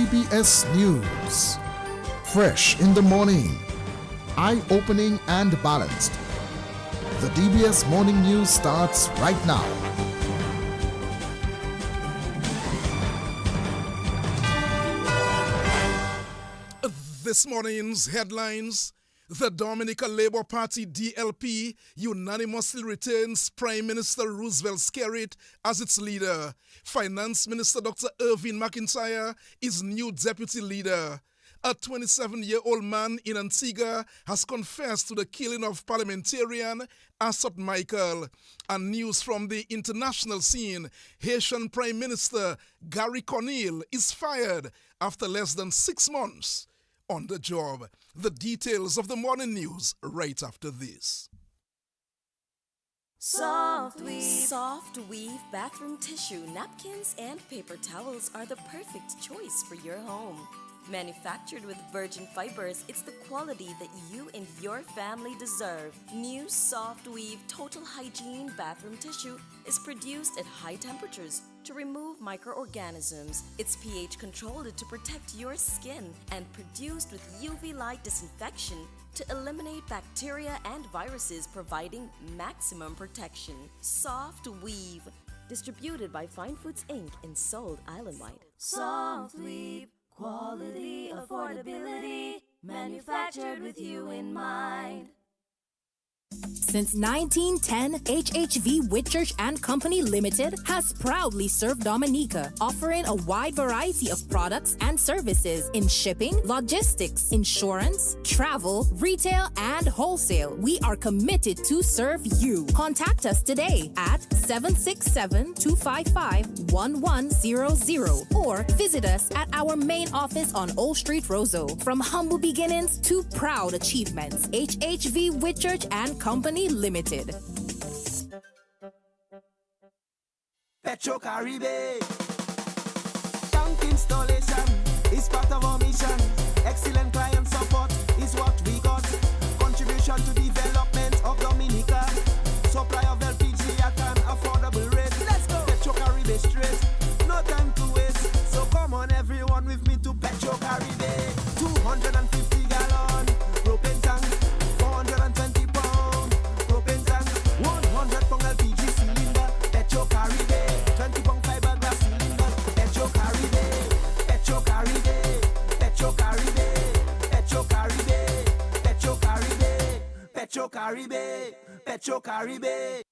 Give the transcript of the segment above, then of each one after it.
DBS News. Fresh in the morning, eye-opening and balanced. The DBS Morning News starts right now. This morning's headlines: the Dominica Labour Party DLP unanimously retains Prime Minister Roosevelt Skerrit as its leader. Finance Minister Dr. Irving McIntyre is new deputy leader. A 27-year-old man in Antigua has confessed to the killing of parliamentarian Assot Michael. And news from the international scene: Haitian Prime Minister Gary Conille is fired after less than 6 months on the job. The details of the morning news right after this. Soft Weave bathroom tissue, napkins, and paper towels are the perfect choice for your home. Manufactured with virgin fibers, it's the quality that you and your family deserve. New Soft Weave Total Hygiene bathroom tissue is produced at high temperatures to remove microorganisms. It's pH controlled to protect your skin and produced with UV light disinfection to eliminate bacteria and viruses, providing maximum protection. Soft Weave, distributed by Fine Foods Inc. and sold island-wide. Soft Weave. Quality, affordability, manufactured with you in mind. Since 1910, HHV Whitchurch and Company Limited has proudly served Dominica, offering a wide variety of products and services in shipping, logistics, insurance, travel, retail, and wholesale. We are committed to serve you. Contact us today at 767-255-1100 or visit us at our main office on Old Street, Roseau. From humble beginnings to proud achievements, HHV Whitchurch and Company Limited. Petro Caribe. Tank installation is part of our mission. Excellent client support is what we got. Contribution to development of Dominica. Supply of LPG at an affordable rate. Let's go. Petro Caribe straight. No time to waste. So come on everyone with me to Petro Caribe. 250 gallon propane tank. 420 pound propane tank. 100 pound LPG cylinder. Petro Caribe. 20 pound fiberglass cylinder. Petro Caribe. Petro Caribe. Petro Caribe. Petro Caribe. Petro Caribe. Petro Caribe. Petro Caribe.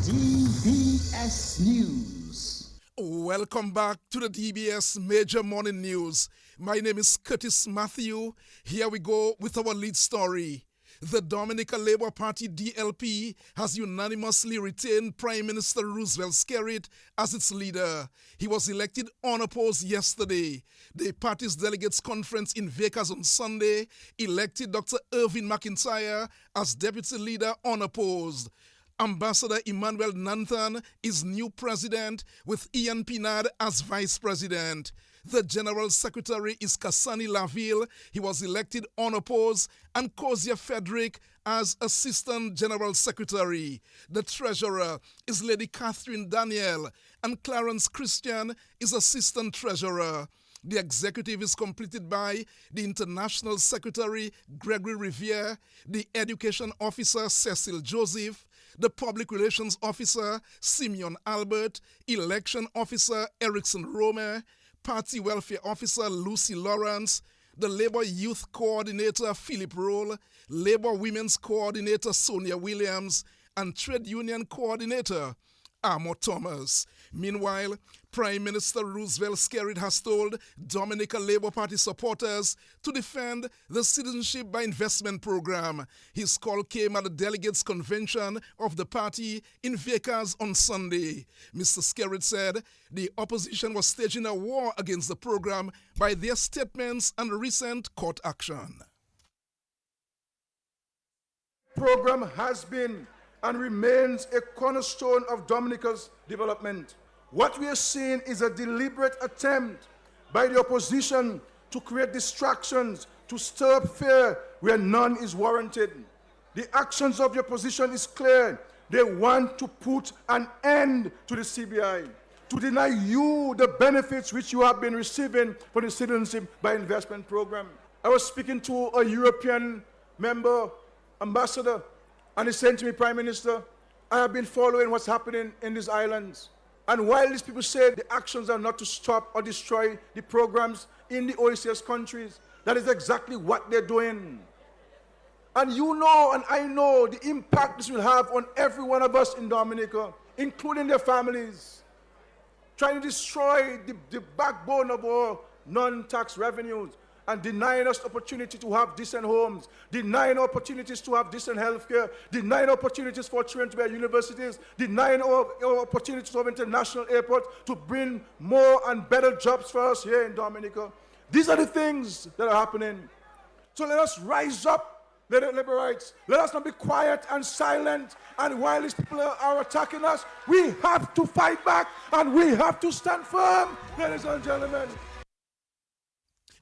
DBS News. Welcome back to the DBS Major Morning News. My name is Curtis Matthew. Here we go with our lead story. The Dominica Labour Party DLP has unanimously retained Prime Minister Roosevelt Skerrit as its leader. He was elected unopposed yesterday. The party's delegates conference in Vegas on Sunday elected Dr. Irving McIntyre as deputy leader unopposed. Ambassador Emmanuel Nanthan is new president, with Ian Pinard as vice president. The General Secretary is Kasani Laville. He was elected unopposed, and Kozia Frederick as Assistant General Secretary. The Treasurer is Lady Catherine Daniel, and Clarence Christian is Assistant Treasurer. The executive is completed by the International Secretary Gregory Riviere, the Education Officer Cecil Joseph, the Public Relations Officer Simeon Albert, Election Officer Erickson Romer, Party Welfare Officer Lucy Lawrence, the Labour Youth Coordinator Philip Roll, Labour Women's Coordinator Sonia Williams, and Trade Union Coordinator Amo Thomas. Meanwhile, Prime Minister Roosevelt Skerrit has told Dominica Labour Party supporters to defend the Citizenship by Investment program. His call came at the delegates' convention of the party in Vegas on Sunday. Mr. Skerrit said the opposition was staging a war against the program by their statements and recent court action. Program has been and remains a cornerstone of Dominica's development. What we are seeing is a deliberate attempt by the opposition to create distractions, to stir up fear where none is warranted. The actions of the opposition is clear. They want to put an end to the CBI. to deny you the benefits which you have been receiving for the citizenship by investment program. I was speaking to a European member, ambassador, and he said to me, Prime Minister, I have been following what's happening in these islands. And while these people say the actions are not to stop or destroy the programs in the OECS countries, that is exactly what they're doing. And you know and I know the impact this will have on every one of us in Dominica, including their families, trying to destroy the backbone of our non-tax revenues and denying us opportunity to have decent homes, denying opportunities to have decent health care, denying opportunities for children to be at universities, denying our opportunities to have international airports, to bring more and better jobs for us here in Dominica. These are the things that are happening. So let us rise up, Liberites. Let us not be quiet and silent. And while these people are attacking us, we have to fight back and we have to stand firm, ladies and gentlemen.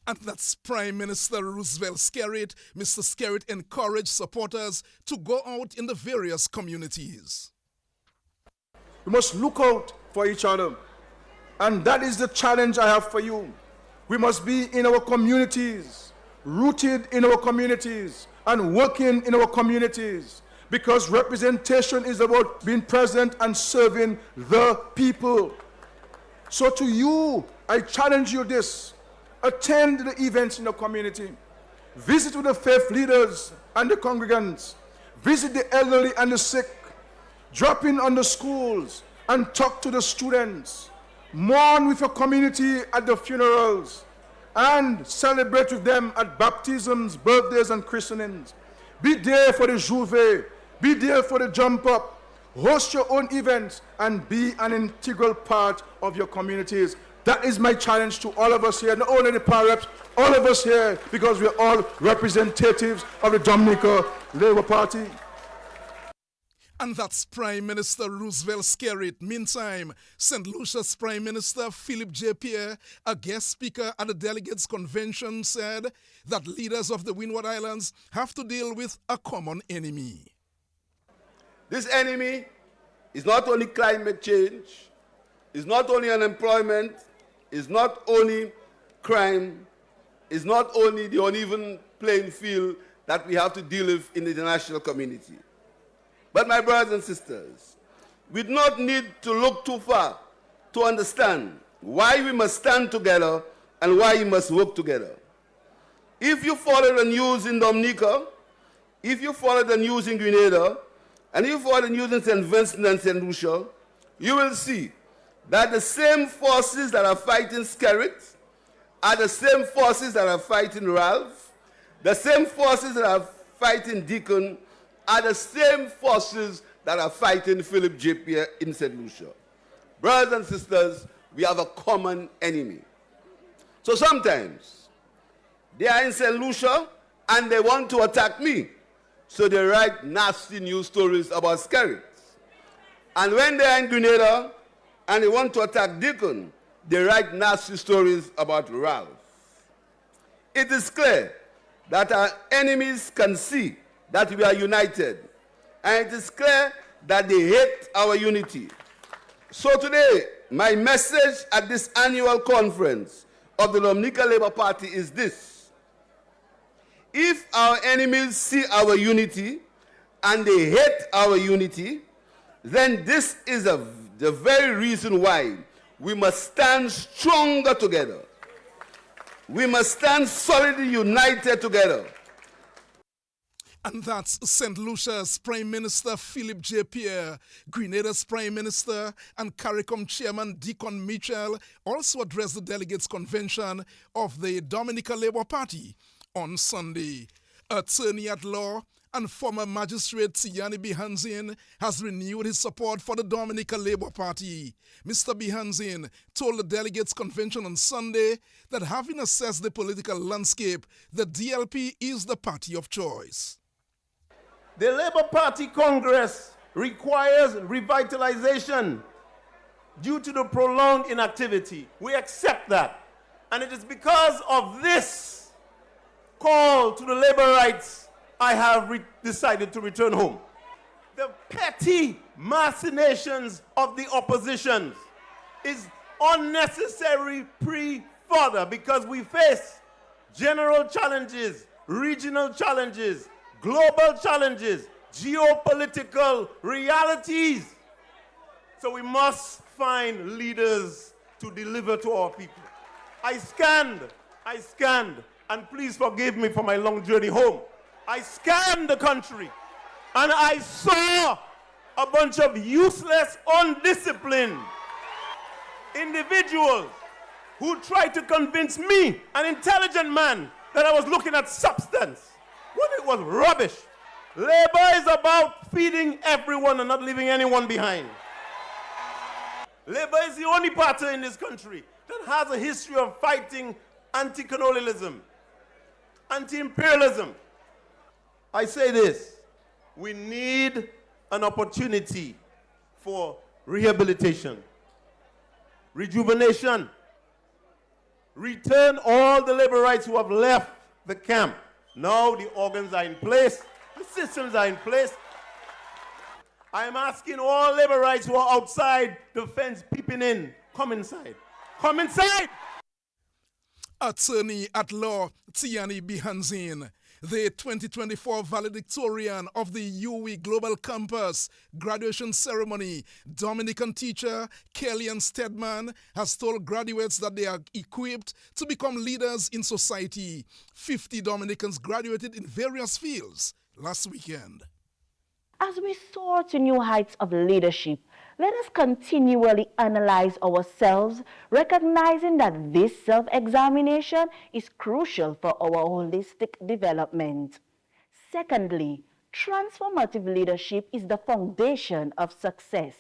And that's Prime Minister Roosevelt Skerrit. Mr. Skerrit encouraged supporters to go out in the various communities. We must look out for each other. And that is the challenge I have for you. We must be in our communities, rooted in our communities, and working in our communities. Because representation is about being present and serving the people. So to you, I challenge you this. Attend the events in the community. Visit with the faith leaders and the congregants. Visit the elderly and the sick. Drop in on the schools and talk to the students. Mourn with your community at the funerals and celebrate with them at baptisms, birthdays, and christenings. Be there for the juve. Be there for the jump up. Host your own events and be an integral part of your communities. That is my challenge to all of us here, not only the power reps, all of us here, because we are all representatives of the Dominica Labour Party. And that's Prime Minister Roosevelt Skerrit. Meantime, St. Lucia's Prime Minister Philip J. Pierre, a guest speaker at the Delegates Convention, said that leaders of the Windward Islands have to deal with a common enemy. This enemy is not only climate change, is not only unemployment, is not only crime, is not only the uneven playing field that we have to deal with in the international community. But my brothers and sisters, we do not need to look too far to understand why we must stand together and why we must work together. If you follow the news in Dominica, if you follow the news in Grenada, and if you follow the news in St. Vincent and St. Lucia, you will see that the same forces that are fighting Skerrit are the same forces that are fighting Ralph. The same forces that are fighting Deacon are the same forces that are fighting Philip J. Pierre in St. Lucia. Brothers and sisters, we have a common enemy. So sometimes they are in St. Lucia and they want to attack me. So they write nasty news stories about Skerrit. And when they are in Grenada and they want to attack Deacon, they write nasty stories about Ralph. It is clear that our enemies can see that we are united. And it is clear that they hate our unity. So today, my message at this annual conference of the Dominica Labour Party is this. If our enemies see our unity and they hate our unity, then this is the very reason why we must stand stronger together. We must stand solidly united together. And that's St. Lucia's Prime Minister Philip J. Pierre, Grenada's Prime Minister and CARICOM Chairman Deacon Mitchell also addressed the Delegates Convention of the Dominica Labour Party on Sunday. Attorney at law and former magistrate Tiyani Bihanzin has renewed his support for the Dominica Labour Party. Mr. Bihanzin told the Delegates Convention on Sunday that having assessed the political landscape, the DLP is the party of choice. The Labour Party Congress requires revitalization due to the prolonged inactivity. We accept that. And it is because of this call to the Labourites I have decided to return home. The petty machinations of the opposition is unnecessary fodder because we face general challenges, regional challenges, global challenges, geopolitical realities. So we must find leaders to deliver to our people. I scanned, and please forgive me for my long journey home. I scanned the country, and I saw a bunch of useless, undisciplined individuals who tried to convince me, an intelligent man, that I was looking at substance when it was rubbish. Labor is about feeding everyone and not leaving anyone behind. Labor is the only party in this country that has a history of fighting anti-colonialism, anti-imperialism. I say this, we need an opportunity for rehabilitation, rejuvenation, return all the laborites who have left the camp. Now the organs are in place, the systems are in place. I am asking all laborites who are outside the fence peeping in, come inside. Come inside! Attorney at law Tiani Bihanzin, the 2024 valedictorian of the UE Global Campus graduation ceremony, Dominican teacher Kellyanne Stedman, has told graduates that they are equipped to become leaders in society. 50 Dominicans graduated in various fields last weekend. As we soar to new heights of leadership, let us continually analyze ourselves, recognizing that this self-examination is crucial for our holistic development. Secondly, transformative leadership is the foundation of success.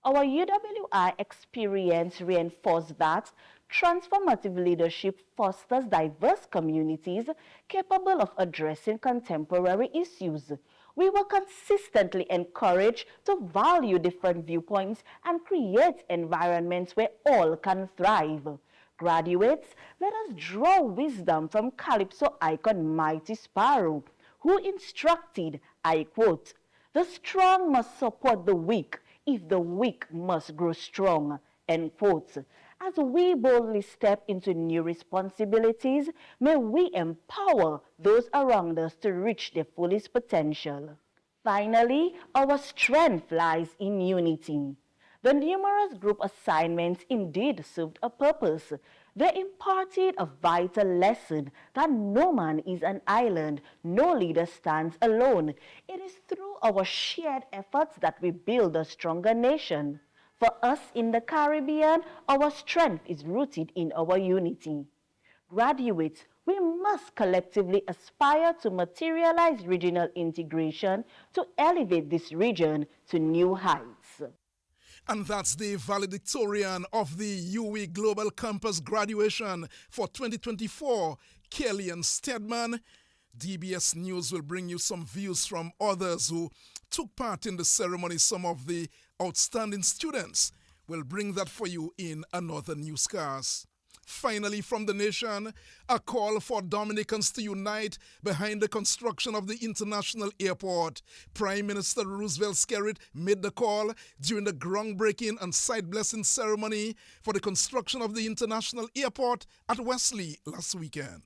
Our UWI experience reinforced that transformative leadership fosters diverse communities capable of addressing contemporary issues. We were consistently encouraged to value different viewpoints and create environments where all can thrive. Graduates, let us draw wisdom from Calypso icon Mighty Sparrow, who instructed, I quote, "The strong must support the weak if the weak must grow strong," end quote. As we boldly step into new responsibilities, may we empower those around us to reach their fullest potential. Finally, our strength lies in unity. The numerous group assignments indeed served a purpose. They imparted a vital lesson that no man is an island, no leader stands alone. It is through our shared efforts that we build a stronger nation. For us in the Caribbean, our strength is rooted in our unity. Graduates, we must collectively aspire to materialize regional integration to elevate this region to new heights. And that's the valedictorian of the UE Global Campus graduation for 2024, Kellyanne Stedman. DBS News will bring you some views from others who took part in the ceremony. Some of the outstanding students will bring that for you in another newscast. Finally, from the nation, a call for Dominicans to unite behind the construction of the international airport. Prime Minister Roosevelt Skerrit made the call during the groundbreaking and site blessing ceremony for the construction of the international airport at Wesley last weekend.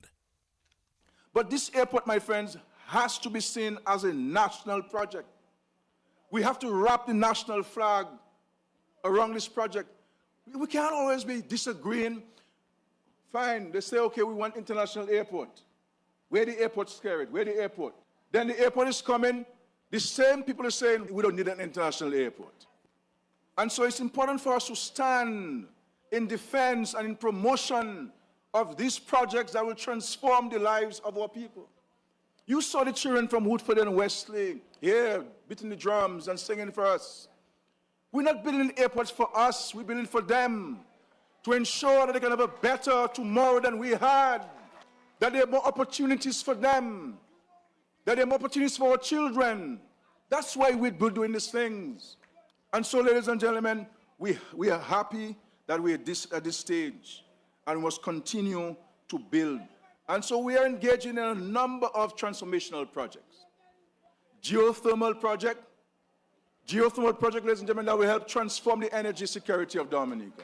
But this airport, my friends, has to be seen as a national project. We have to wrap the national flag around this project. We can't always be disagreeing. Fine, they say, okay, we want international airport. Where the airport, Skerrit? Where the airport? Then the airport is coming. The same people are saying we don't need an international airport. And so it's important for us to stand in defense and in promotion of these projects that will transform the lives of our people. You saw the children from Woodford and Wesley here beating the drums and singing for us. We're not building airports for us, we're building for them to ensure that they can have a better tomorrow than we had, that there are more opportunities for them, that there are more opportunities for our children. That's why we're doing these things. And so, ladies and gentlemen, we are happy that we're at this stage and must continue to build. And so we are engaging in a number of transformational projects. Geothermal project, ladies and gentlemen, that will help transform the energy security of Dominica.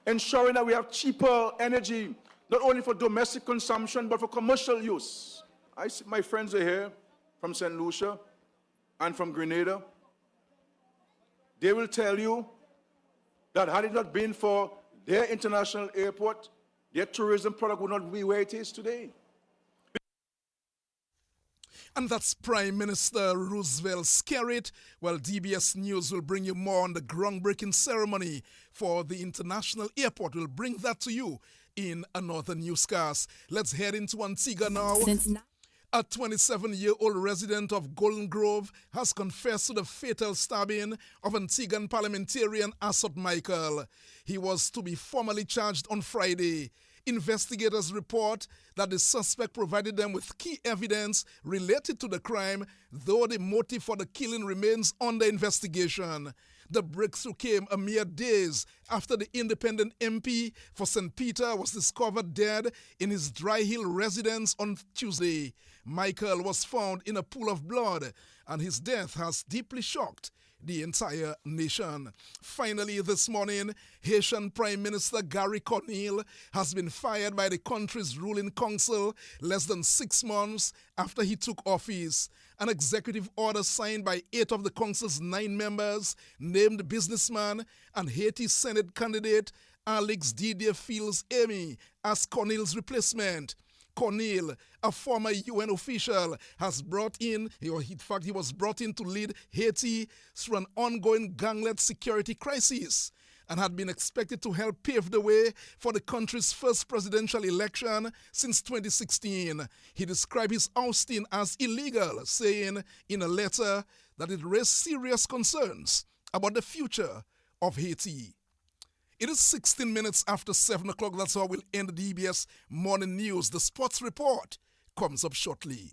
ensuring that we have cheaper energy, not only for domestic consumption, but for commercial use. I see my friends are here from St. Lucia and from Grenada. They will tell you that had it not been for their international airport, their tourism product would not be where it is today. And that's Prime Minister Roosevelt Skerritt. Well, DBS News will bring you more on the groundbreaking ceremony for the international airport. We'll bring that to you in another newscast. Let's head into Antigua now. A 27-year-old resident of Golden Grove has confessed to the fatal stabbing of Antiguan parliamentarian Assot Michael. He was to be formally charged on Friday. Investigators report that the suspect provided them with key evidence related to the crime, though the motive for the killing remains under investigation. The breakthrough came a mere days after the independent MP for St. Peter was discovered dead in his Dry Hill residence on Tuesday. Michael was found in a pool of blood, and his death has deeply shocked the entire nation. Finally, this morning, Haitian Prime Minister Gary Conille has been fired by the country's ruling council less than 6 months after he took office. An executive order signed by 8 of the council's 9 members named businessman and Haiti Senate candidate Alex Didier Fields-Aimé as Conille's replacement. Conille, a former UN official, has he was brought in to lead Haiti through an ongoing gang-led security crisis and had been expected to help pave the way for the country's first presidential election since 2016. He described his ousting as illegal, saying in a letter that it raised serious concerns about the future of Haiti. It is 16 minutes after 7 o'clock. That's how we'll end the DBS Morning News. The sports report comes up shortly.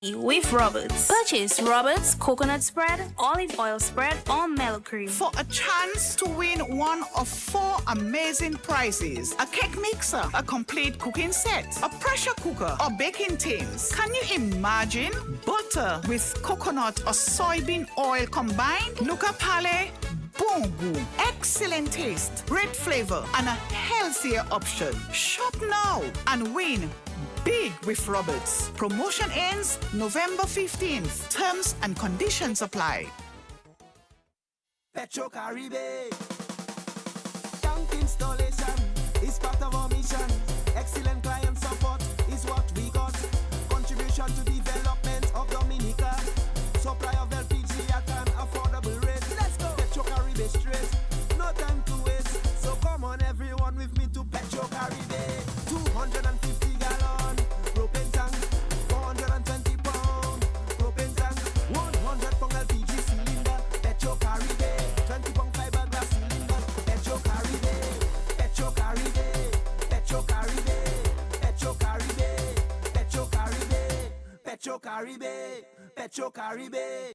With Roberts. Purchase Roberts coconut spread, olive oil spread, or mellow cream for a chance to win one of 4 amazing prizes: a cake mixer, a complete cooking set, a pressure cooker, or baking tins. Can you imagine butter with coconut or soybean oil combined? Nuka Pale, boom boom, excellent taste, great flavor, and a healthier option. Shop now and win big with Roberts. Promotion ends November 15th. Terms and conditions apply. Petro Caribe. Tank installation is part of our mission. Excellent client support is what we got. Contribution to development of Dominica. Supply of LPG at an affordable rate. Let's go. Petro Caribe straight. No time to waste. So come on everyone with me to Petro Caribe. 250 gallon propane tank, 420 pound propane tank, 100 pound LPG cylinder, Petro Caribe, 20 pound fiberglass cylinder, Petro Caribe, Petro Caribe, Petro Caribe, Petro Caribe, Petro Caribe, Petro Caribe, Petro Caribe.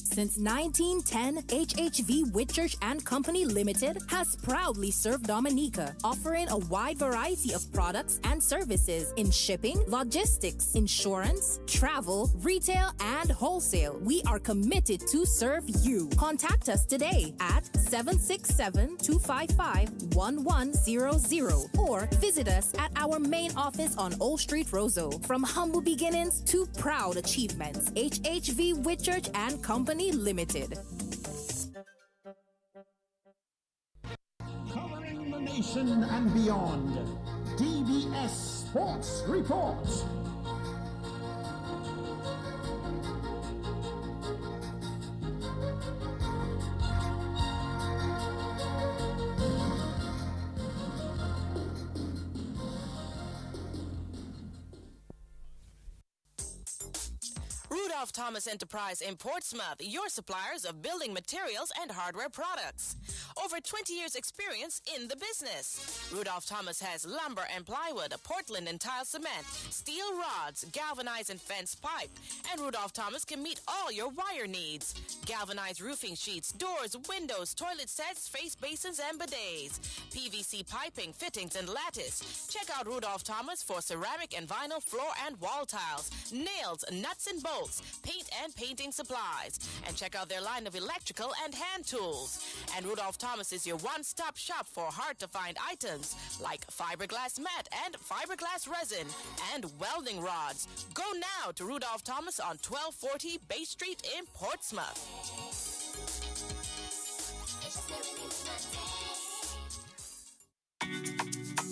Since 1910, HHV Whitchurch and Company Limited has proudly served Dominica, offering a wide variety of products and services in shipping, logistics, insurance, travel, retail, and wholesale. We are committed to serve you. Contact us today at 767-255-1100 or visit us at our main office on Old Street, Roseau. From humble beginnings to proud achievements, HHV Whitchurch and Company Limited. Covering the nation and beyond, DBS Sports Report. Rudolph Thomas Enterprise in Portsmouth, your suppliers of building materials and hardware products. Over 20 years experience in the business. Rudolph Thomas has lumber and plywood, Portland and tile cement, steel rods, galvanized and fence pipe. And Rudolph Thomas can meet all your wire needs. Galvanized roofing sheets, doors, windows, toilet sets, face basins and bidets. PVC piping, fittings and lattice. Check out Rudolph Thomas for ceramic and vinyl floor and wall tiles, nails, nuts and bolts, paint and painting supplies. And check out their line of electrical and hand tools. And Rudolph Thomas is your one-stop shop for hard-to-find items like fiberglass mat and fiberglass resin and welding rods. Go now to Rudolph Thomas on 1240 Bay Street in Portsmouth.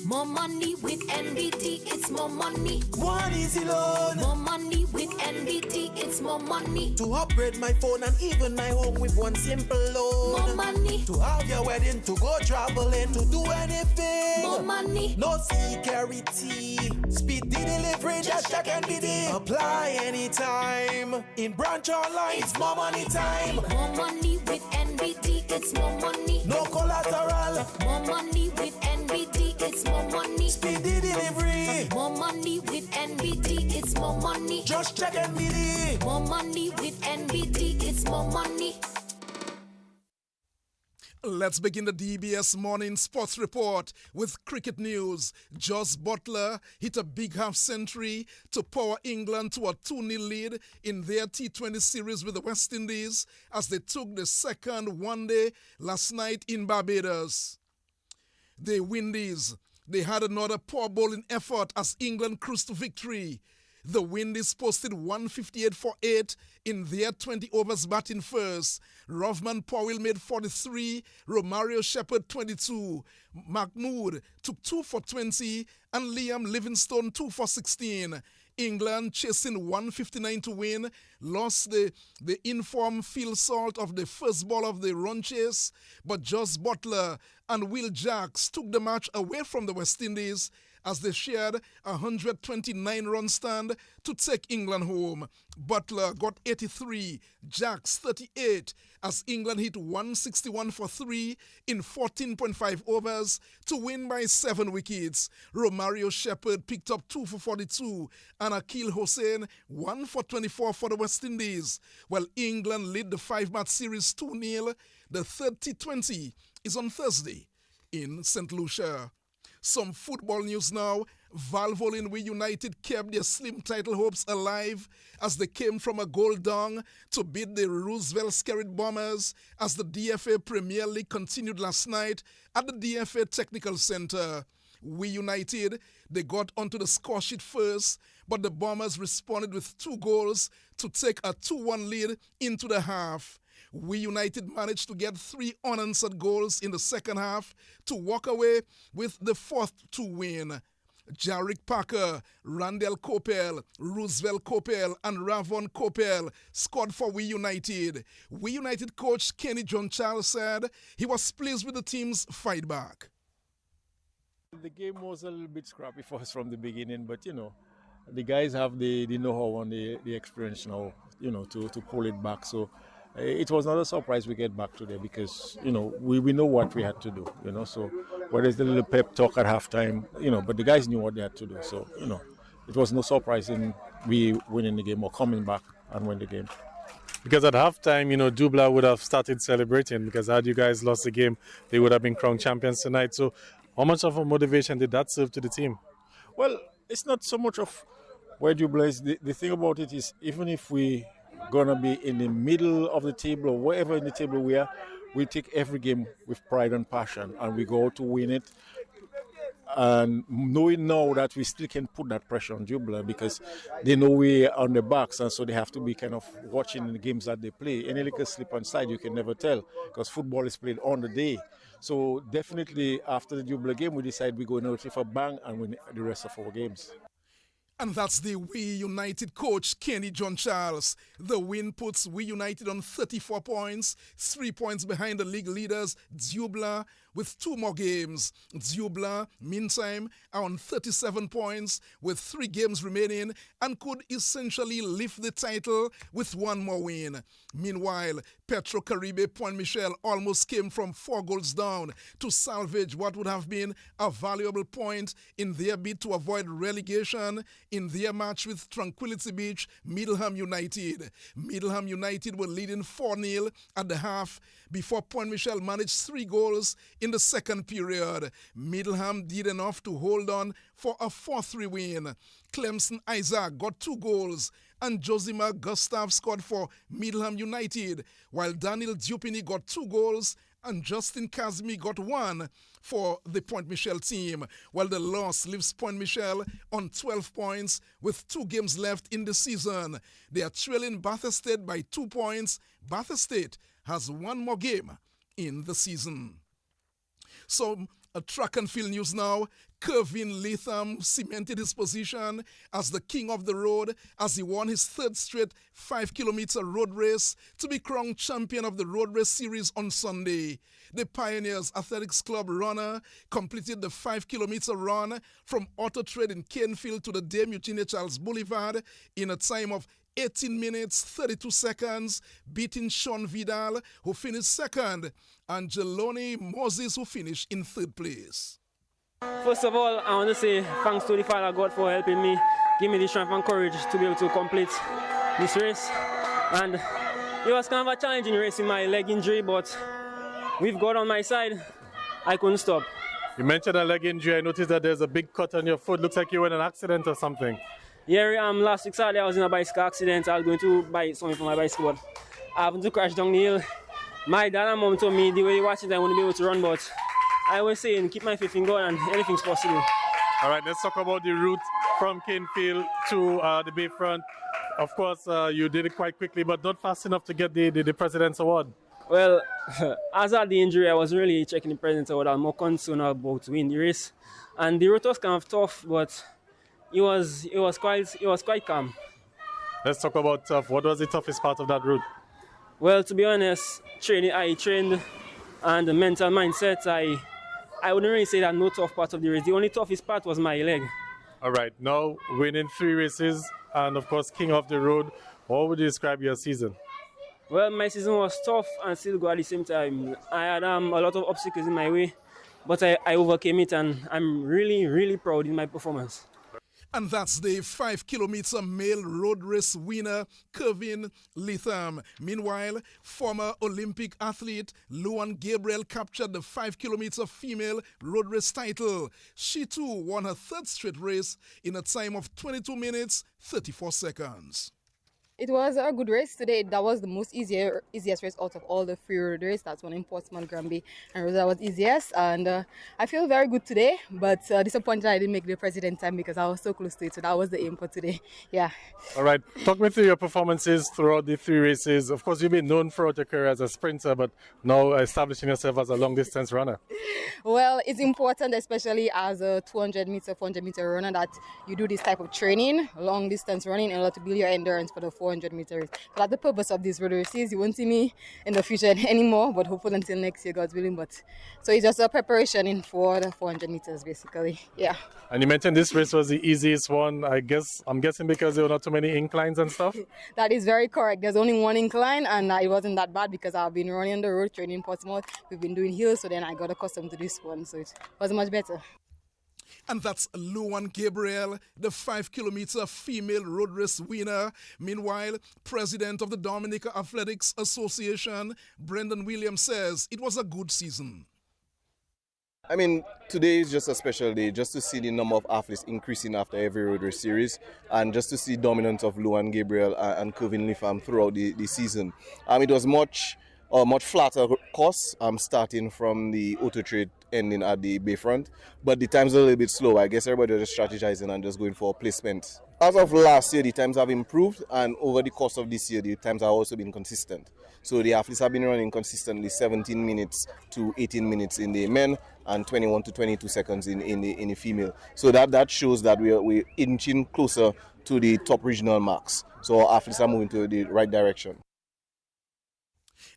More money with NBT, it's more money. One easy loan. More money with NBT, it's more money. To upgrade my phone and even my home with one simple loan. More money. To have your wedding, to go traveling, to do anything. More money. No security. Speedy delivery, just check NBT. Apply anytime. In branch online, it's more money time. More money with NBT, it's more money. No collateral. More money with NBT, it's more money. Speedy delivery. More money with NBT, it's more money. Just check NBT. More money with NBT, it's more money. Let's begin the DBS Morning Sports Report with cricket news. Jos Buttler hit a big half-century to power England to a 2-0 lead in their T20 series with the West Indies as they took the second one-day last night in Barbados. The Windies, they had another poor bowling effort as England cruised to victory. The Windies posted 158 for 8 in their 20 overs batting first. Rovman Powell made 43, Romario Shepherd 22, Mahmood took 2 for 20, and Liam Livingstone 2 for 16. England chasing 159 to win, lost the informed Phil Salt of the first ball of the run chase, but Jos Buttler and Will Jacks took the match away from the West Indies as they shared a 129-run stand to take England home. Buttler got 83, Jacks 38, as England hit 161 for 3 in 14.5 overs to win by 7 wickets. Romario Shepherd picked up 2 for 42 and Akil Hossain 1 for 24 for the West Indies. While England lead the 5-match series 2-0, the third T20 is on Thursday in St. Lucia. Some football news now. Valvoline United kept their slim title hopes alive as they came from a goal down to beat the Roosevelt Skerrit Bombers as the DFA Premier League continued last night at the DFA Technical Center. United, they got onto the score sheet first, but the Bombers responded with 2 goals to take a 2-1 lead into the half. United managed to get 3 unanswered goals in the second half to walk away with the 4th to win. Jarek Parker, Randall Coppell, Roosevelt Coppell, and Ravon Coppell scored for United. United coach Kenny John Charles said he was pleased with the team's fight back. The game was a little bit scrappy for us from the beginning, but the guys have the know-how and the experience now, to pull it back. So it was not a surprise we get back today because, we know what we had to do, so whether it's the little pep talk at halftime, but the guys knew what they had to do. So, it was no surprise in we winning the game or coming back and win the game. Because at halftime, Dubla would have started celebrating because had you guys lost the game, they would have been crowned champions tonight. So how much of a motivation did that serve to the team? Well, it's not so much of where Dubla is. The thing about it is even if we gonna be in the middle of the table or wherever in the table we are, we take every game with pride and passion and we go out to win it. And knowing now that we still can put that pressure on Dubla because they know we're on the backs and so they have to be kind of watching the games that they play. Any little slip on side, you can never tell because football is played on the day. So definitely after the Dubla game, we decide we're going out with a bang and win the rest of our games. And that's the United coach, Kenny John Charles. The win puts United on 34 points, 3 points behind the league leaders, Dubla, with 2 more games. Dubla, meantime, are on 37 points with 3 games remaining and could essentially lift the title with 1 more win. Meanwhile, Petro Caribe Point Michel almost came from 4 goals down to salvage what would have been a valuable point in their bid to avoid relegation in their match with Tranquility Beach, Middleham United. Middleham United were leading 4-0 at the half before Point Michel managed 3 goals in the second period. Middleham did enough to hold on for a 4-3 win. Clemson Isaac got 2 goals and Josimar Gustav scored for Middleham United, while Daniel Dupini got 2 goals and Justin Kazmi got 1 for the Point Michel team, while the loss leaves Point Michel on 12 points with 2 games left in the season. They are trailing Bathurst State by 2 points. Bathurst State has 1 more game in the season. So, track and field news now. Kevin Latham cemented his position as the king of the road as he won his 3rd straight 5-kilometer road race to be crowned champion of the road race series on Sunday. The Pioneers Athletics Club runner completed the 5-kilometer run from Auto Trade in Canefield to the Dame Eugenia Charles Boulevard in a time of 18 minutes, 32 seconds, beating Sean Vidal, who finished 2nd, and Jeloni Moses, who finished in 3rd place. First of all, I want to say thanks to the Father God for helping me, give me the strength and courage to be able to complete this race. And it was kind of a challenging race in my leg injury, but with God on my side, I couldn't stop. You mentioned a leg injury. I noticed that there's a big cut on your foot. Looks like you were in an accident or something. Yeah, last week Saturday I was in a bicycle accident. I was going to buy something for my bicycle, but I happened to crash down the hill. My dad and mom told me the way you watch it, I wouldn't be able to run, but I was saying keep my faith in God and anything's possible. All right, let's talk about the route from Canefield to the Bayfront. Of course, you did it quite quickly, but not fast enough to get the President's Award. Well, as I had the injury, I wasn't really checking the President's Award. I was more concerned about winning the race. And the route was kind of tough, but it was quite calm. Let's talk about tough. What was the toughest part of that route? Well, to be honest, I trained, and the mental mindset, I wouldn't really say that no tough part of the race. The only toughest part was my leg. All right, now winning 3 races and of course king of the road. How would you describe your season? Well, my season was tough and still good at the same time. I had a lot of obstacles in my way, but I overcame it, and I'm really, really proud in my performance. And that's the 5-kilometer male road race winner, Kevin Latham. Meanwhile, former Olympic athlete Luan Gabriel captured the 5-kilometer female road race title. She too won her 3rd straight race in a time of 22 minutes, 34 seconds. It was a good race today. That was the most easiest race out of all the free road race. That's one in Portsmouth, Granby, and that was easiest. And I feel very good today, but disappointed I didn't make the President time because I was so close to it. So that was the aim for today. Yeah. All right. Talk me through your performances throughout the 3 races. Of course, you've been known throughout your career as a sprinter, but now establishing yourself as a long-distance runner. Well, it's important, especially as a 200-meter, 400-meter runner, that you do this type of training, long-distance running, in order to build your endurance for the 400 meters. So that's the purpose of these road races. You won't see me in the future anymore, but hopefully until next year, God's willing. But so it's just a preparation for the 400 meters, basically. Yeah. And you mentioned this race was the easiest one. I'm guessing because there were not too many inclines and stuff. That is very correct. There's only one incline, and it wasn't that bad because I've been running on the road, training in Portsmouth. We've been doing hills, so then I got accustomed to this one, so it was much better. And that's Luan Gabriel, the 5-kilometer female road race winner. Meanwhile, president of the Dominica Athletics Association, Brendan Williams, says it was a good season. I mean, today is just a special day, just to see the number of athletes increasing after every road race series, and just to see dominance of Luan Gabriel and Kevin Latham throughout the season. It was much flatter course, starting from the Auto Trade ending at the Bayfront, but the times are a little bit slow. I guess everybody was just strategizing and just going for placement. As of last year, the times have improved, and over the course of this year, the times have also been consistent. So the athletes have been running consistently 17 minutes to 18 minutes in the men and 21 to 22 seconds in the female. So that shows that we're inching closer to the top regional marks. So our athletes are moving to the right direction.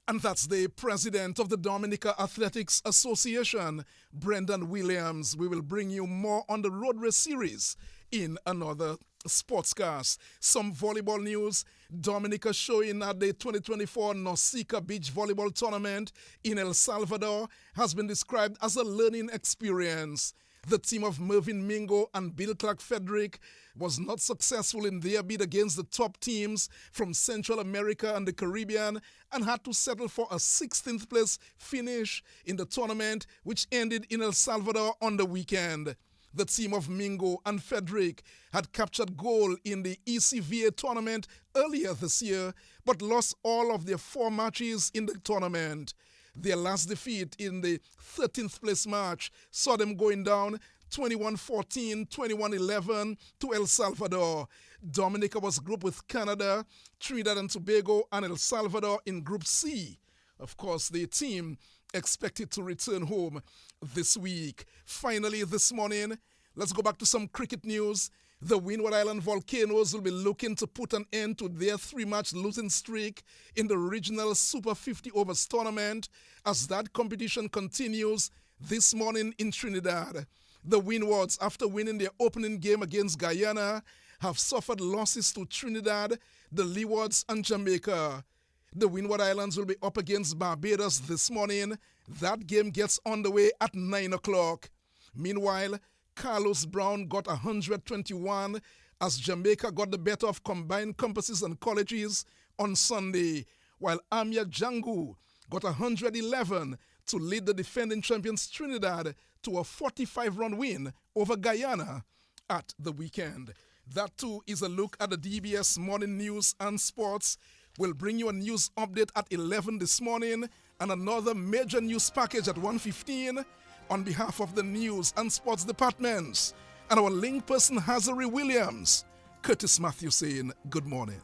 And that's the president of the Dominica Athletics Association, Brendan Williams. We will bring you more on the road race series in another Sportscast. Some volleyball news. Dominica showing at the 2024 Nausicaa Beach Volleyball Tournament in El Salvador has been described as a learning experience. The team of Mervyn Mingo and Bill Clark Frederick was not successful in their bid against the top teams from Central America and the Caribbean and had to settle for a 16th place finish in the tournament, which ended in El Salvador on the weekend. The team of Mingo and Frederick had captured gold in the ECVA tournament earlier this year, but lost all of their 4 matches in the tournament. Their last defeat in the 13th place match saw them going down 21-14, 21-11 to El Salvador. Dominica was grouped with Canada, Trinidad and Tobago, and El Salvador in Group C. Of course, the team expected to return home this week. Finally, this morning, let's go back to some cricket news. The Windward Island Volcanoes will be looking to put an end to their 3-match losing streak in the regional Super 50 Overs tournament as that competition continues this morning in Trinidad. The Windwards, after winning their opening game against Guyana, have suffered losses to Trinidad, the Leewards, and Jamaica. The Windward Islands will be up against Barbados this morning. That game gets underway at 9 o'clock. Meanwhile, Carlos Brown got 121 as Jamaica got the better of Combined Compasses and Colleges on Sunday, while Amia Jangu got 111 to lead the defending champions Trinidad to a 45-run win over Guyana at the weekend. That too is a look at the DBS morning news and sports. We'll bring you a news update at 11 this morning and another major news package at 1:15 on behalf of the news and sports departments and our link person Hazari Williams. Curtis Matthew saying good morning.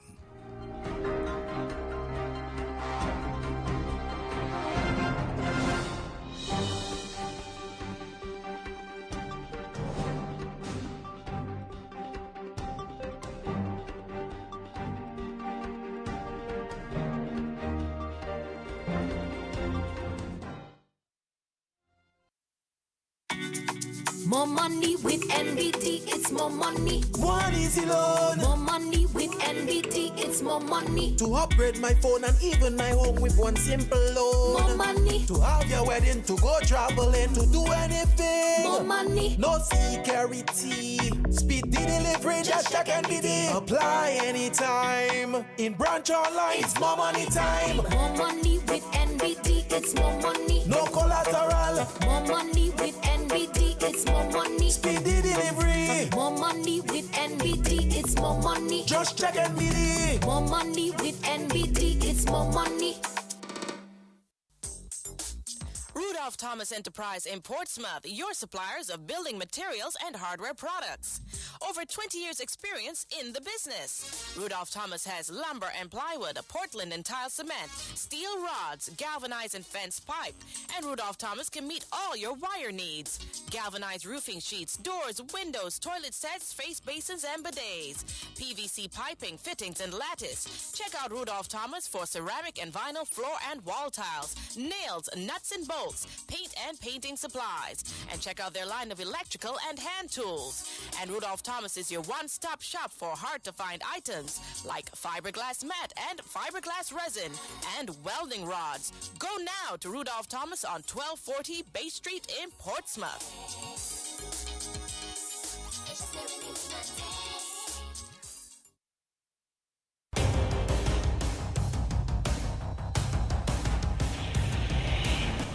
More money with NBT, it's more money. One easy loan. More money with NBT, it's more money. To upgrade my phone and even my home with one simple loan. More money. To have your wedding, to go traveling, to do anything. More money. No security. Speed delivery, just check NBT. Apply anytime. In branch online, it's more money time. More money with NBT, it's more money. No collateral. More money with NBT, it's more money. Speedy delivery. More money with NBT, it's more money. Just check NBT. More money with NBT, it's more money. Rudolph Thomas Enterprise in Portsmouth, your suppliers of building materials and hardware products. Over 20 years experience in the business. Rudolph Thomas has lumber and plywood, Portland and tile cement, steel rods, galvanized and fence pipe. And Rudolph Thomas can meet all your wire needs. Galvanized roofing sheets, doors, windows, toilet sets, face basins and bidets. PVC piping, fittings and lattice. Check out Rudolph Thomas for ceramic and vinyl floor and wall tiles, nails, nuts and bolts, paint and painting supplies. And check out their line of electrical and hand tools. And Rudolph Thomas is your one-stop shop for hard-to-find items like fiberglass mat and fiberglass resin and welding rods. Go now to Rudolph Thomas on 1240 Bay Street in Portsmouth.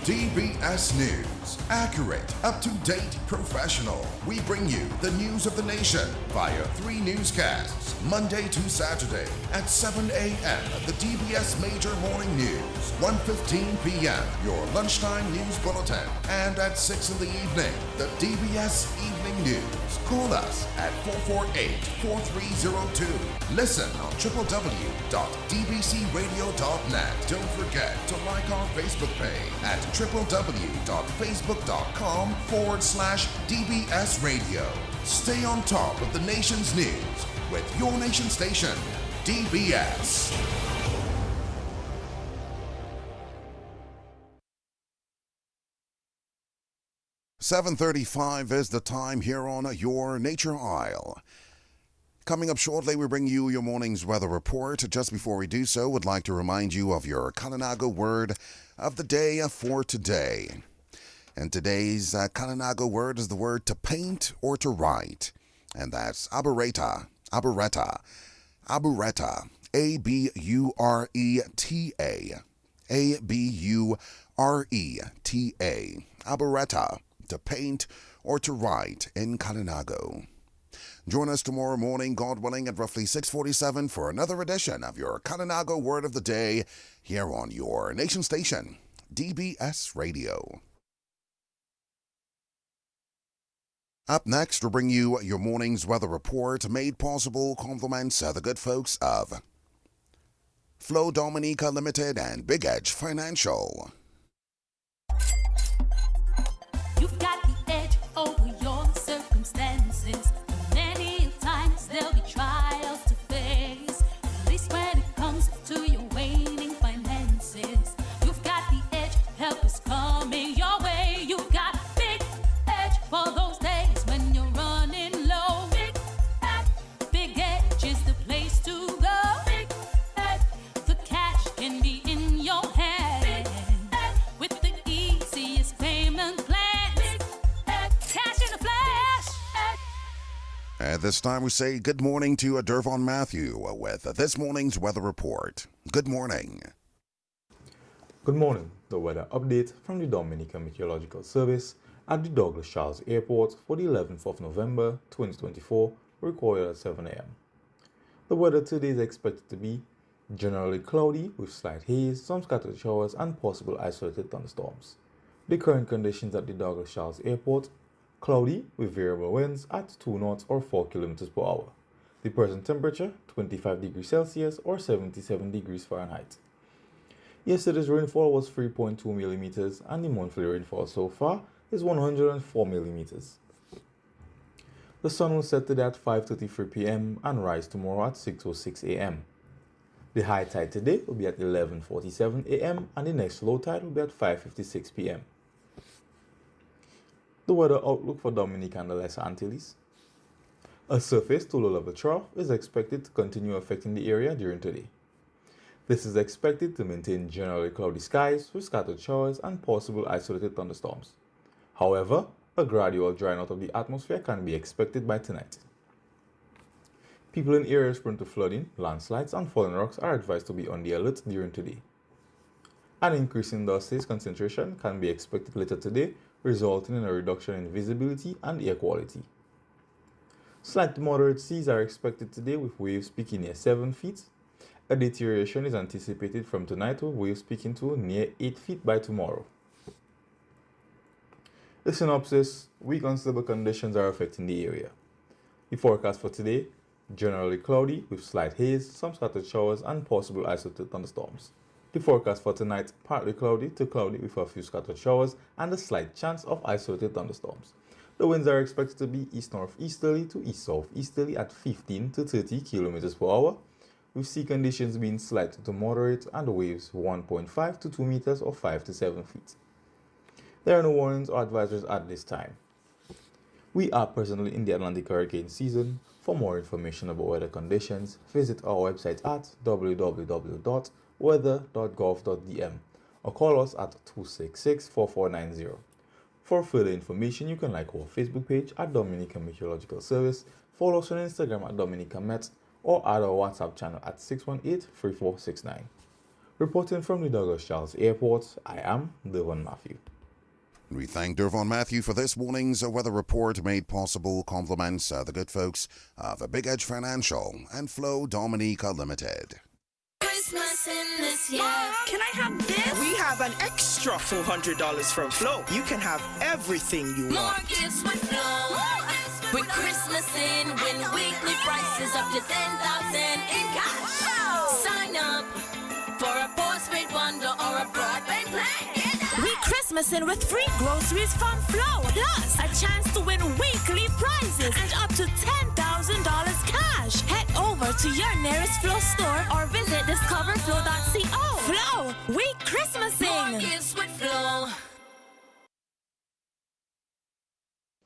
DBS News. Accurate, up-to-date, professional. We bring you the news of the nation via 3 newscasts, Monday to Saturday at 7 a.m. The DBS Major Morning News, 1:15 p.m. Your lunchtime news bulletin, and at 6 in the evening, the DBS Evening News. Call us at 448-4302. Listen on www.dbcradio.net. Don't forget to like our Facebook page at www.facebook.com/DBS Radio. Stay on top of the nation's news with your nation station, DBS. .35 is the time here on Your Nature Isle. Coming up shortly, we bring you your morning's weather report. Just before we do so, would like to remind you of your Kalinago word of the day for today. And today's Kalinago word is the word to paint or to write. And that's abureta, abureta, abureta, A-B-U-R-E-T-A, A-B-U-R-E-T-A, abureta, to paint or to write in Kalinago. Join us tomorrow morning, God willing, at roughly 6:47 for another edition of your Kalinago Word of the Day here on your nation station, DBS Radio. Up next, we'll bring you your morning's weather report, made possible compliments of the good folks of Flow Dominica Limited and Big Edge Financial. You've got the edge over your circumstances. Many times there'll be trials to face. At least when it comes to your waning finances. You've got the edge, help is coming your way. You've got Big Edge for those days when you're running low. Big Edge is the place to go. Big Edge, the cash can be in your hand. With the easiest payment plan. Big Edge, cash in a flash. At this time, we say good morning to Dervon Matthew with this morning's weather report. Good morning. Good morning. The weather update from the Dominica Meteorological Service at the Douglas Charles Airport for the 11th of November 2024, recorded at 7 a.m. The weather today is expected to be generally cloudy with slight haze, some scattered showers, and possible isolated thunderstorms. The current conditions at the Douglas Charles Airport: cloudy with variable winds at 2 knots or 4 kilometers per hour. The present temperature 25 degrees Celsius or 77 degrees Fahrenheit. Yesterday's rainfall was 3.2 millimeters, and the monthly rainfall so far is 104 millimeters. The sun will set today at 5:33 p.m. and rise tomorrow at 6:06 a.m. The high tide today will be at 11:47 a.m. and the next low tide will be at 5:56 p.m. The weather outlook for Dominica and the Lesser Antilles: a surface to low-level trough is expected to continue affecting the area during today. This is expected to maintain generally cloudy skies with scattered showers and possible isolated thunderstorms. However, a gradual drying out of the atmosphere can be expected by tonight. People in areas prone to flooding, landslides, and falling rocks are advised to be on the alert during today. An increase in dust haze concentration can be expected later today, resulting in a reduction in visibility and air quality. Slight to moderate seas are expected today with waves peaking near 7 feet. A deterioration is anticipated from tonight with waves peaking to near 8 feet by tomorrow. The synopsis: weak unstable conditions are affecting the area. The forecast for today: generally cloudy with slight haze, some scattered showers, and possible isolated thunderstorms. The forecast for tonight: partly cloudy to cloudy with a few scattered showers and a slight chance of isolated thunderstorms. The winds are expected to be east-northeasterly to east-southeasterly at 15 to 30 km per hour, with sea conditions being slight to moderate and waves 1.5 to 2 meters or 5 to 7 feet. There are no warnings or advisories at this time. We are presently in the Atlantic hurricane season. For more information about weather conditions, visit our website at www.weather.gov.dm or call us at 266-4490. For further information, you can like our Facebook page at Dominica Meteorological Service, follow us on Instagram at Dominica Met, or add our WhatsApp channel at 618-3469. Reporting from the Douglas Charles Airport, I am Dervon Matthew. We thank Dervon Matthew for this morning's weather report, made possible compliments the good folks of Big Edge Financial and Flow Dominica Limited. Christmas in this year. Can I have this? We have an extra $400 from Flow. You can have everything you More want. gifts with Flow. With Christmas in, win weekly prices up to $10,000 in cash. Sign up for a postpaid bundle or a broadband plan. We Christmasing with free groceries from Flow, plus a chance to win weekly prizes and up to $10,000 cash. Head over to your nearest Flow store or visit discoverflow.co. Flow, we Christmasing. More gifts with Flow.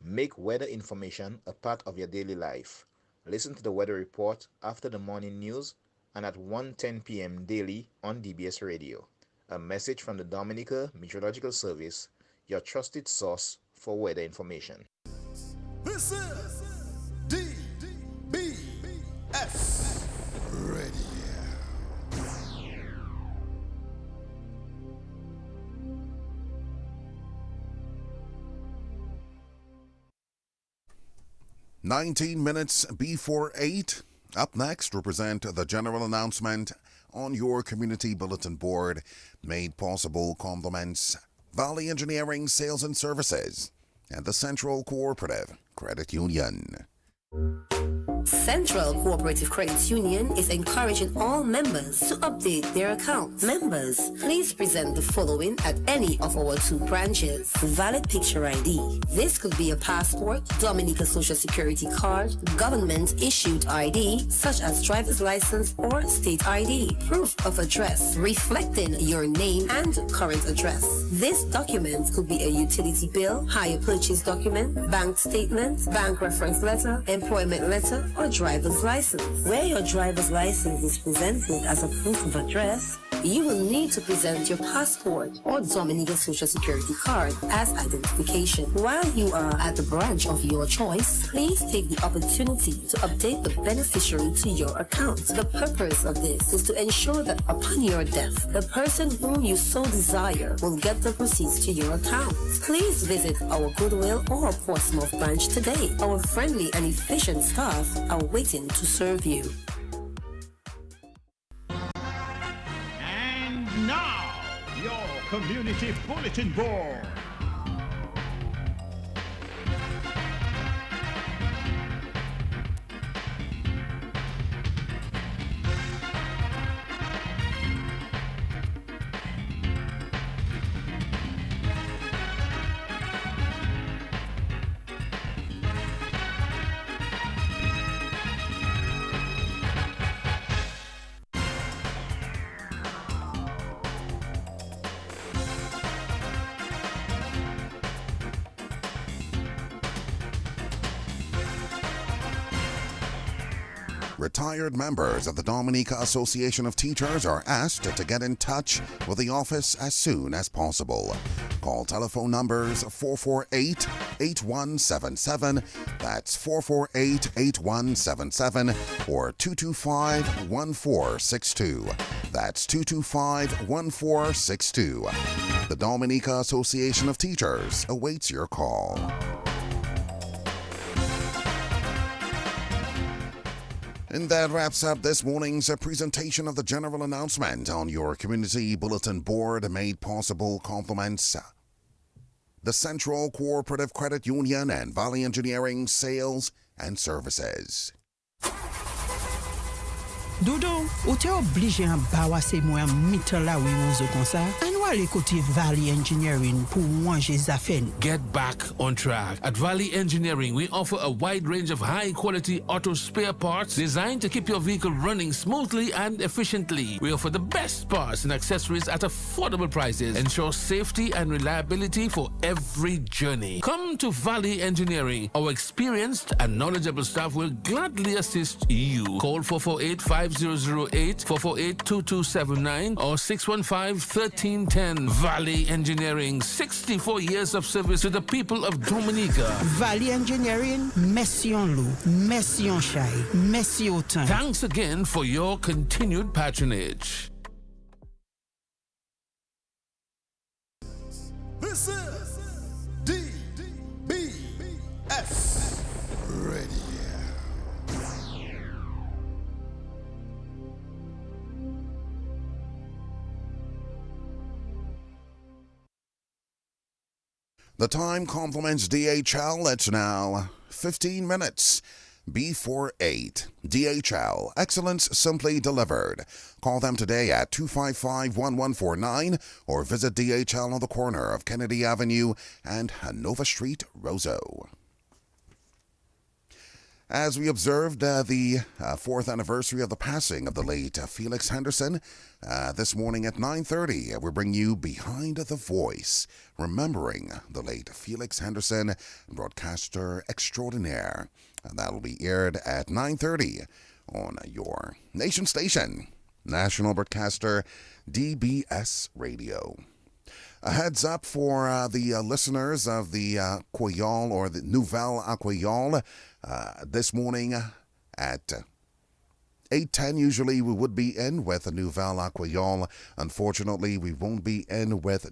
Make weather information a part of your daily life. Listen to the weather report after the morning news and at 1:10 p.m. daily on DBS Radio. A message from the Dominica Meteorological Service, your trusted source for weather information. This is DBS Radio. 19 minutes before 8. Up next, we present the general announcement on your community bulletin board. Made possible compliments Valley Engineering Sales and Services and the Central Cooperative Credit Union. Central Cooperative Credit Union is encouraging all members to update their accounts. Members, please present the following at any of our 2 branches. Valid picture ID. This could be a passport, Dominica Social Security card, government-issued ID, such as driver's license or state ID. Proof of address, reflecting your name and current address. This document could be a utility bill, hire purchase document, bank statement, bank reference letter, employment letter, or driver's license. Where your driver's license is presented as a proof of address, you will need to present your passport or Dominica Social Security card as identification. While you are at the branch of your choice, please take the opportunity to update the beneficiary to your account. The purpose of this is to ensure that upon your death, the person whom you so desire will get the proceeds to your account. Please visit our Goodwill or Portsmouth branch today. Our friendly and efficient staff are waiting to serve you. And now, your community bulletin board. Retired members of the Dominica Association of Teachers are asked to get in touch with the office as soon as possible. Call telephone numbers 448-8177, that's 448-8177, or 225-1462, that's 225-1462. The Dominica Association of Teachers awaits your call. And that wraps up this morning's presentation of the general announcement on your community bulletin board, made possible compliments the Central Cooperative Credit Union and Valley Engineering Sales and Services. Doudou, ou te oblige an bawa se mwen mitan la oui ouzo kon sa? An wale kote Valley Engineering pou wanje zafen. Get back on track. At Valley Engineering, we offer a wide range of high-quality auto spare parts designed to keep your vehicle running smoothly and efficiently. We offer the best parts and accessories at affordable prices. Ensure safety and reliability for every journey. Come to Valley Engineering. Our experienced and knowledgeable staff will gladly assist you. Call 448-5008, 448-2279, or 615-1310. Valley Engineering, 64 years of service to the people of Dominica. Valley Engineering, merci en loup, merci en chai, merci autant. Thanks again for your continued patronage. This is DBS Radio. The time complements DHL. It's now 15 minutes before 8. DHL, excellence simply delivered. Call them today at 255-1149 or visit DHL on the corner of Kennedy Avenue and Hanover Street, Roseau. As we observed the 4th anniversary of the passing of the late Felix Henderson, this morning at 9:30, we bring you Behind the Voice, remembering the late Felix Henderson, broadcaster extraordinaire. And that'll be aired at 9:30 on your nation station, national broadcaster DBS Radio. A heads up for the listeners of the Creole or the Nouvelle Creole. This morning at 8:10, usually we would be in with a Nouvelle Creole. Unfortunately, we won't be in with